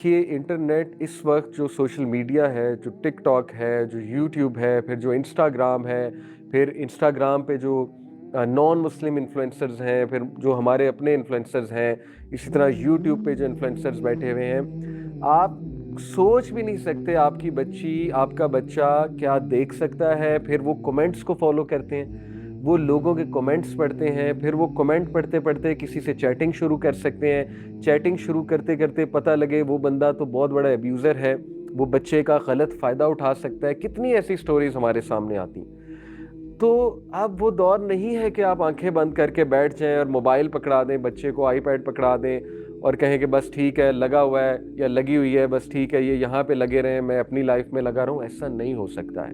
कि इंटरनेट इस वक्त जो सोशल मीडिया है, जो टिकटॉक है, जो यूट्यूब है, फिर जो इंस्टाग्राम है, फिर इंस्टाग्राम पे जो नॉन मुस्लिम इन्फ्लुएंसर्स हैं, फिर जो हमारे अपने इन्फ्लुएंसर्स हैं, इसी तरह यूट्यूब पे जो इन्फ्लुएंसर्स बैठे हुए हैं, आप सोच भी नहीं सकते आपकी बच्ची, आपका बच्चा क्या देख सकता है। फिर वो कमेंट्स को फॉलो करते हैं, वो लोगों के कमेंट्स पढ़ते हैं, फिर वो कमेंट पढ़ते पढ़ते किसी से चैटिंग शुरू कर सकते हैं। चैटिंग शुरू करते करते पता लगे वो बंदा तो बहुत बड़ा अब्यूज़र है, वो बच्चे का गलत फ़ायदा उठा सकता है। कितनी ऐसी स्टोरीज़ हमारे सामने आती हैं। तो अब वो दौर नहीं है कि आप आंखें बंद करके बैठ जाएं और मोबाइल पकड़ा दें, बच्चे को आईपैड पकड़ा दें और कहें कि बस ठीक है, लगा हुआ है या लगी हुई है, बस ठीक है, ये यहाँ पे लगे रहें, मैं अपनी लाइफ में लगा रहूं। ऐसा नहीं हो सकता है।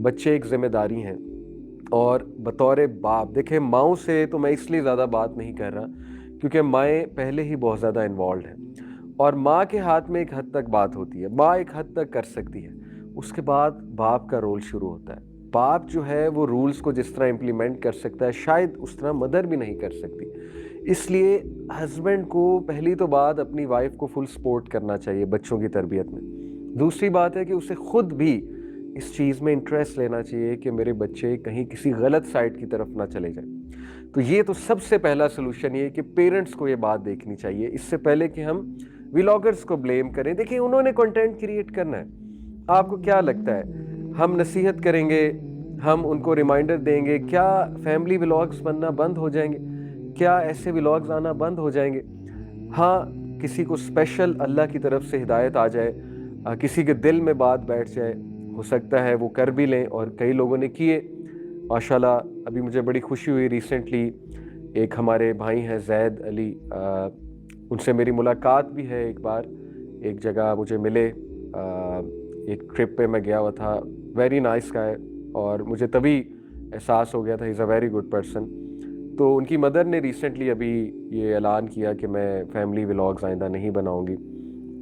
बच्चे एक जिम्मेदारी हैं। और बतौर बाप देखें, माँओं से तो मैं इसलिए ज़्यादा बात नहीं कर रहा क्योंकि माएँ पहले ही बहुत ज़्यादा इन्वॉल्व हैं और माँ के हाथ में एक हद तक बात होती है, माँ एक हद तक कर सकती है। उसके बाद बाप का रोल शुरू होता है। बाप जो है वो रूल्स को जिस तरह इम्प्लीमेंट कर सकता है, शायद उस तरह मदर भी नहीं कर सकती। इसलिए हस्बैंड को पहली तो बात अपनी वाइफ को फुल सपोर्ट करना चाहिए बच्चों की तरबियत में। दूसरी बात है कि उसे खुद भी इस चीज़ में इंटरेस्ट लेना चाहिए कि मेरे बच्चे कहीं किसी गलत साइड की तरफ ना चले जाएं। तो ये तो सबसे पहला सलूशन ये है कि पेरेंट्स को ये बात देखनी चाहिए, इससे पहले कि हम व्लॉगर्स को ब्लेम करें। देखिए, उन्होंने कंटेंट क्रिएट करना है। आपको क्या लगता है हम नसीहत करेंगे, हम उनको रिमाइंडर देंगे, क्या फैमिली व्लॉग्स बनना बंद हो जाएंगे? क्या ऐसे व्लॉग्स आना बंद हो जाएंगे? हाँ, किसी को स्पेशल अल्लाह की तरफ से हिदायत आ जाए, किसी के दिल में बात बैठ जाए, हो सकता है वो कर भी लें और कई लोगों ने किए माशाल्लाह। अभी मुझे बड़ी खुशी हुई, रिसेंटली एक हमारे भाई हैं जैद अली, उनसे मेरी मुलाकात भी है। एक बार एक जगह मुझे मिले, एक ट्रिप पे मैं गया हुआ था। वेरी नाइस गाय, और मुझे तभी एहसास हो गया था is a very good person. तो उनकी मदर ने रिसेंटली अभी ये ऐलान किया कि मैं फैमिली व्लॉग्स आइंदा नहीं बनाऊंगी,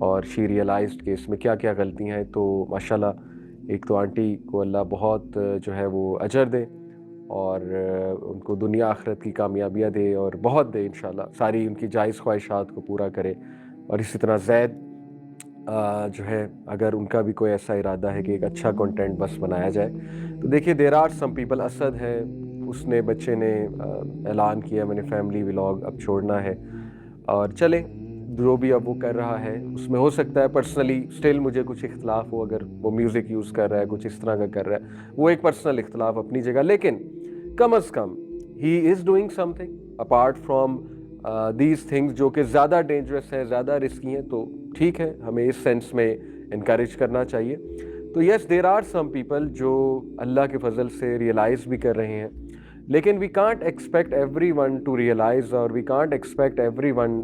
और शी रियलाइज्ड कि इसमें क्या क्या गलतियां हैं। तो माशाल्लाह, एक तो आंटी को अल्लाह बहुत जो है वो अजर दे और उनको दुनिया आखिरत की कामयाबियाँ दे और बहुत दे इंशाल्लाह, सारी उनकी जायज़ ख्वाहिशात को पूरा करे। और इसी तरह जैद जो है, अगर उनका भी कोई ऐसा इरादा है कि एक अच्छा कंटेंट बस बनाया जाए, तो देखिए there are some people. Asad है, उसने बच्चे ने ऐलान किया मैंने फैमिली व्लॉग अब छोड़ना है। और चले, जो भी अब वो कर रहा है उसमें हो सकता है पर्सनली स्टिल मुझे कुछ इख्तलाफ हो, अगर वो म्यूज़िक यूज़ कर रहा है, कुछ इस तरह का कर रहा है, वो एक पर्सनल इख्तलाफ अपनी जगह। लेकिन कम अज़ कम he is doing something apart from these things जो कि ज़्यादा डेंजरस हैं, ज़्यादा रिस्की हैं। तो ठीक है, हमें इस सेंस में इनकरेज करना चाहिए। तो yes, there are some people जो अल्लाह के फजल से रियलाइज़ भी कर रहे हैं, लेकिन we can't expect everyone to realize और we can't expect everyone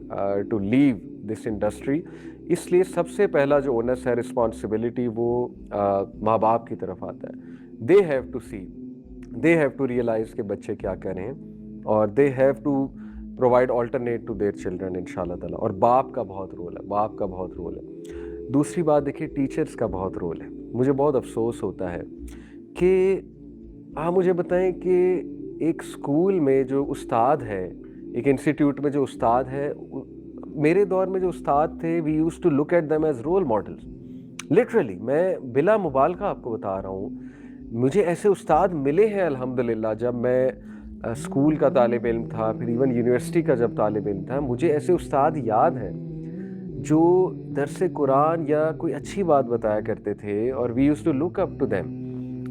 to leave this industry. इसलिए सबसे पहला जो ओनस है, रिस्पॉन्सिबिलिटी, वो माँ बाप की तरफ आता है। They have to see, they have to realise के बच्चे क्या कर रहे हैं, और they have to provide alternate to their children इंशाल्लाह ताला। और बाप का बहुत रोल है, बाप का बहुत रोल है। दूसरी बात देखिए, टीचर्स का बहुत रोल है। मुझे बहुत अफसोस होता है कि आप मुझे बताएं कि एक स्कूल में जो उस्ताद है, एक इंस्टीट्यूट में जो उस्ताद है, मेरे दौर में जो उस्ताद थे, we use to look at them as role models. Literally, मैं बिला मुबालका आपको बता रहा हूँ, मुझे ऐसे उस्ताद मिले हैं अल्हम्दुलिल्लाह। जब मैं स्कूल का तालिब इल्म था, फिर इवन यूनिवर्सिटी का जब तालिब इल्म था, मुझे ऐसे उस्ताद याद हैं जो दरस कुरान या कोई अच्छी बात बताया करते थे, और we use to look up to them,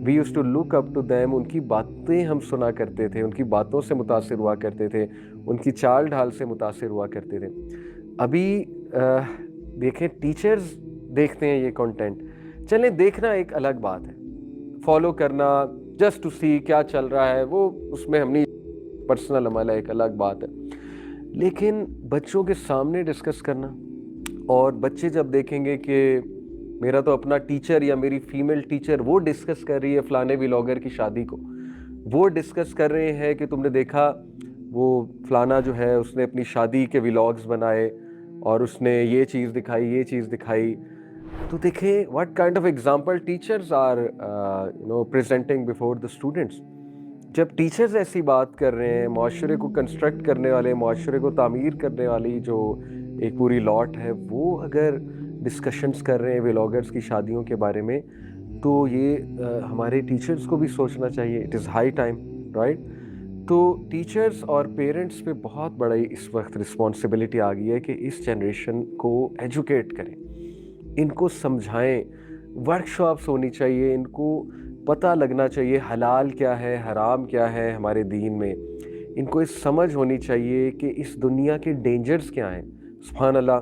we use to look up to them. उनकी बातें हम सुना करते थे, उनकी बातों से मुतासिर हुआ करते थे, उनकी चाल ढाल से मुतासिर हुआ करते थे। अभी देखें, टीचर्स देखते हैं ये कंटेंट, चलें, देखना एक अलग बात है, फॉलो करना जस्ट टू सी क्या चल रहा है, वो उसमें हम नहीं, पर्सनल अमल है, एक अलग बात है। लेकिन बच्चों के सामने डिस्कस करना, और बच्चे जब देखेंगे कि मेरा तो अपना टीचर या मेरी फीमेल टीचर वो डिस्कस कर रही है फलाने व्लॉगर की शादी को, वो डिस्कस कर रहे हैं कि तुमने देखा वो फलाना जो है उसने अपनी शादी के व्लॉग्स बनाए और उसने ये चीज़ दिखाई, ये चीज़ दिखाई, तो देखें what kind of example teachers are presenting before the students. जब टीचर्स ऐसी बात कर रहे हैं, माशरे को कंस्ट्रक्ट करने वाले, माशरे को तामीर करने वाली जो एक पूरी लॉट है, वो अगर डिस्कशंस कर रहे हैं व्लॉगर्स की शादियों के बारे में, तो ये हमारे टीचर्स को भी सोचना चाहिए। It is high time, right? तो टीचर्स और पेरेंट्स पे बहुत बड़ा इस वक्त रिस्पॉन्सिबिलिटी आ गई है कि इस जनरेशन को एजुकेट करें, इनको समझाएं, वर्कशॉप्स होनी चाहिए, इनको पता लगना चाहिए हलाल क्या है, हराम क्या है हमारे दीन में। इनको इस समझ होनी चाहिए कि इस दुनिया के डेंजर्स क्या हैं। सुभान अल्लाह,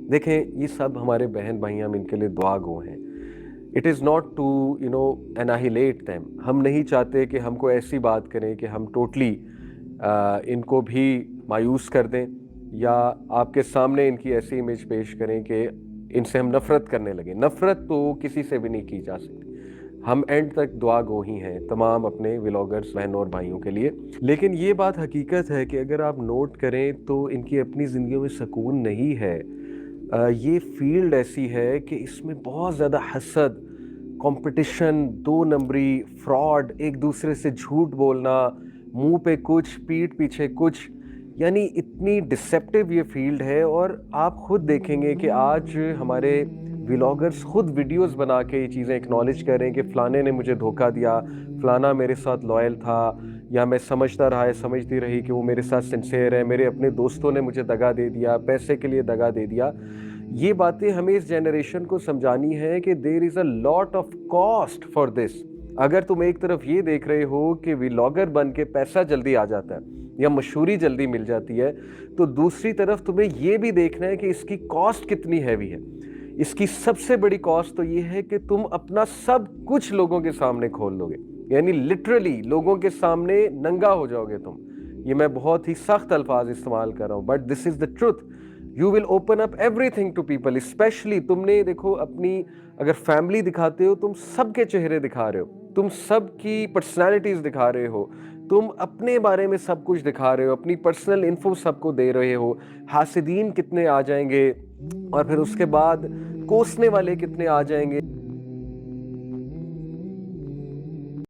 देखें ये सब हमारे बहन भाई, हम इनके लिए दुआ गो हैं। It is not to annihilate them. हम नहीं चाहते कि हमको ऐसी बात करें कि हम टोटली इनको भी मायूस कर दें, या आपके सामने इनकी ऐसी इमेज पेश करें कि इनसे हम नफ़रत करने लगें। नफ़रत तो किसी से भी नहीं की जा सकती। हम एंड तक दुआ गो ही हैं तमाम अपने व्लॉगर्स बहनों और भाइयों के लिए। लेकिन ये बात हकीकत है कि अगर आप नोट करें तो इनकी अपनी ज़िंदगियों में सुकून नहीं है। ये फील्ड ऐसी है कि इसमें बहुत ज़्यादा हसद, कंपटीशन, दो नंबरी, फ्रॉड, एक दूसरे से झूठ बोलना, मुंह पे कुछ पीठ पीछे कुछ, यानी इतनी डिसेप्टिव ये फील्ड है। और आप खुद देखेंगे कि आज हमारे व्लॉगर्स खुद वीडियोस बना के ये चीज़ें एक्नॉलेज कर रहे हैं कि फ़लाने ने मुझे धोखा दिया, फ़लाना मेरे साथ लॉयल था, या मैं समझता रहा है, समझती रही कि वो मेरे साथ सिंसेयर है, मेरे अपने दोस्तों ने मुझे दगा दे दिया, पैसे के लिए दगा दे दिया। ये बातें हमें इस जनरेशन को समझानी है कि there is a lot of cost for this. अगर तुम एक तरफ ये देख रहे हो कि व्लॉगर बन के पैसा जल्दी आ जाता है या मशहूरी जल्दी मिल जाती है, तो दूसरी तरफ तुम्हें ये भी देखना है कि इसकी कॉस्ट कितनी हैवी है। इसकी सबसे बड़ी कॉस्ट तो ये है कि तुम अपना सब कुछ लोगों के सामने खोल दोगे, यानी लिटरली लोगों के सामने नंगा हो जाओगे तुम। ये मैं बहुत ही सख्त अल्फाज इस्तेमाल कर रहा हूँ, but this is the truth. You will open up everything to people. Specially तुमने देखो, अपनी अगर फैमिली दिखाते हो, तुम सबके चेहरे दिखा रहे हो, तुम सबकी पर्सनालिटीज़ दिखा रहे हो, तुम अपने बारे में सब कुछ दिखा रहे हो, अपनी पर्सनल इन्फो सबको दे रहे हो। हासिदीन कितने आ जाएंगे, और फिर उसके बाद कोसने वाले कितने आ जाएंगे।